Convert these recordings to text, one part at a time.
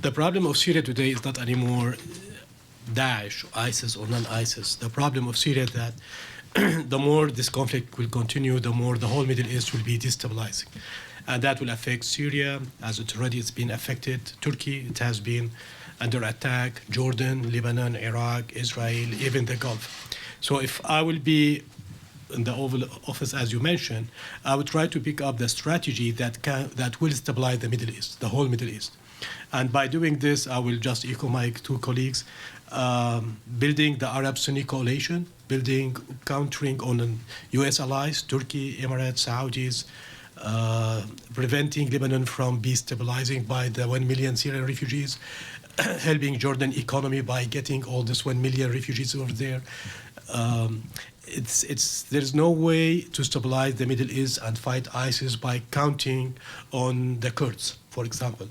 The problem of Syria today is not anymore Daesh, ISIS, or non-ISIS. The problem of Syria is that the more this conflict will continue, the more the whole Middle East will be destabilizing. And that will affect Syria, as it already has been affected. Turkey, it has been under attack. Jordan, Lebanon, Iraq, Israel, even the Gulf. So if I will be in the Oval Office, as you mentioned, I would try to pick up the strategy that will stabilize the Middle East, the whole Middle East. And by doing this, I will just echo my two colleagues, building the Arab-Sunni coalition, countering on U.S. allies, Turkey, Emirates, Saudis, preventing Lebanon from destabilizing by the 1 million Syrian refugees, helping Jordan economy by getting all this 1 million refugees over there. There's no way to stabilize the Middle East and fight ISIS by counting on the Kurds, for example.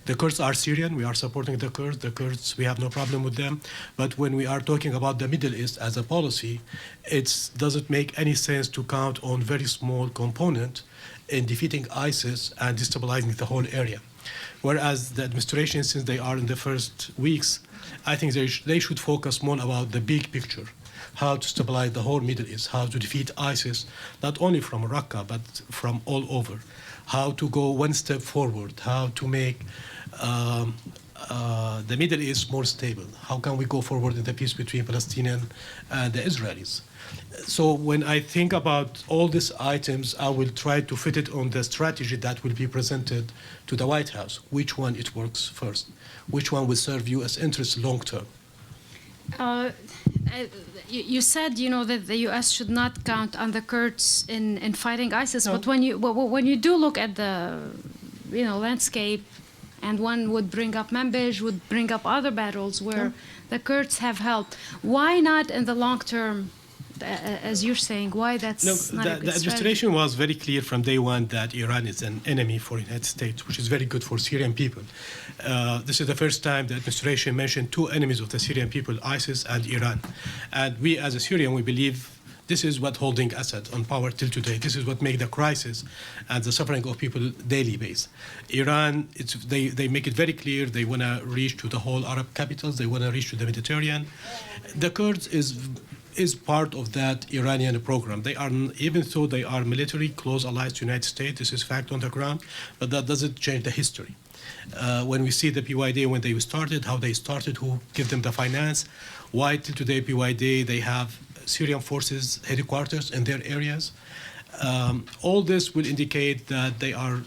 The Kurds are Syrian. We are supporting the Kurds. The Kurds, we have no problem with them. But when we are talking about the Middle East as a policy, it doesn't make any sense to count on very small component in defeating ISIS and destabilizing the whole area. Whereas the administration, since they are in the first weeks, I think they should focus more about the big picture, how to stabilize the whole Middle East, how to defeat ISIS, not only from Raqqa, but from all over, how to go one step forward, how to make the Middle East more stable. How can we go forward in the peace between Palestinians and the Israelis? So when I think about all these items, I will try to fit it on the strategy that will be presented to the White House. Which one it works first? Which one will serve U.S. interests long term? You said, that the U.S. should not count on the Kurds in fighting ISIS. No. But when you do look at the, landscape, and one would bring up Manbij, would bring up other battles where the Kurds have helped, why not in the long term? As you're saying, why that's not a good the administration strategy? was very clear from day one that Iran is an enemy for the United States, which is very good for Syrian people. This is the first time the administration mentioned two enemies of the Syrian people, ISIS and Iran. And we, as a Syrian, we believe this is what holding Assad on power till today. This is what makes the crisis and the suffering of people daily base. Iran, they make it very clear they want to reach to the whole Arab capitals. They want to reach to the Mediterranean. The Kurds is part of that Iranian program. They are, even though they are military close allies to the United States, this is fact on the ground, but that doesn't change the history. When we see the PYD, when they started, how they started, who gave them the finance, why till today PYD, they have Syrian forces headquarters in their areas. All this will indicate that they are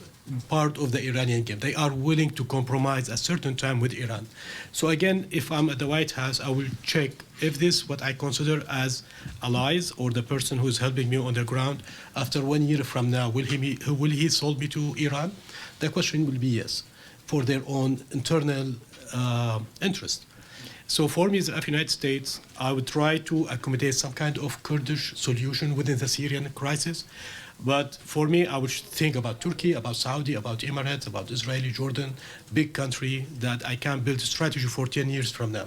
part of the Iranian game. They are willing to compromise at a certain time with Iran. So again, if I'm at the White House, I will check if this, what I consider as allies or the person who is helping me on the ground, after 1 year from now, will he sold me to Iran? The question will be yes, for their own internal interest. So for me, as the United States, I would try to accommodate some kind of Kurdish solution within the Syrian crisis. But for me, I would think about Turkey, about Saudi, about Emirates, about Israel, Jordan, big country that I can build a strategy for 10 years from now,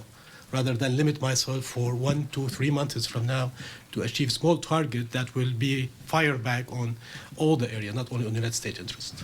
rather than limit myself for 1, 2, 3 months from now to achieve small target that will be fired back on all the area, not only on the United States interest.